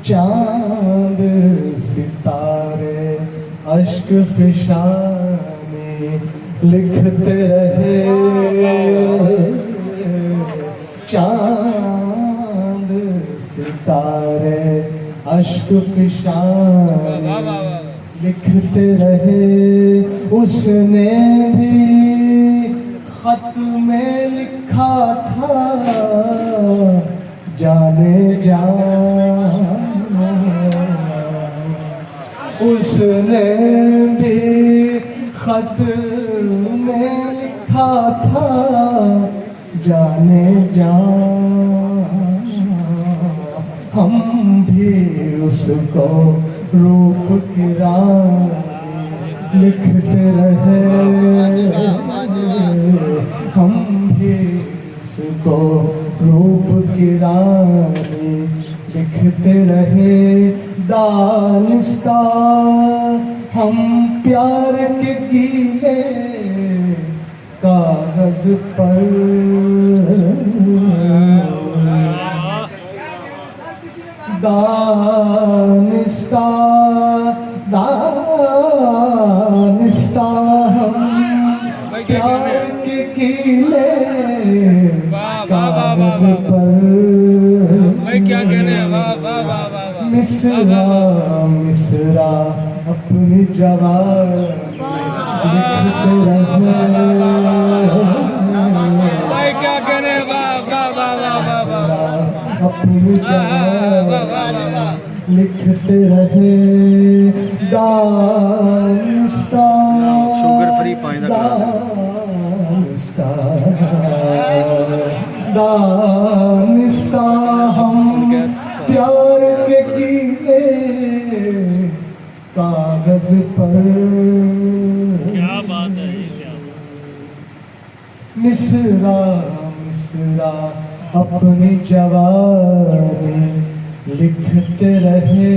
चांद सितारे अश्क फिशाने लिखते रहे, चांद सितारे अश्क फिशाने लिखते रहे। उसने भी खत में लिखा था जाने जा, उसने भी खत में लिखा था जाने जा। हम भी उसको रूप की रानी लिखते रहे, हम भी उसको रूप की रानी लिखते रहे। दानिस्ता हम प्यार के गीले कागज पर, दानिस्ता दानिस्ता हम प्यार के गीले कागज पर। क्या कहने हैं? वाह वाह वाह वाह। मिसरा मिसरा अपनी जवानी लिखते रहे, भाई क्या कहने हैं? वाह वाह वाह वाह वाह। अपनी जवानी लिखते रहे। दानिस्ता शुगर फ्री पानी का दानिस्ता दानिस्ता हम प्यार के गीले कागज पर। क्या बात है, क्या मिसरा मिसरा अपनी जवानी लिखते रहे।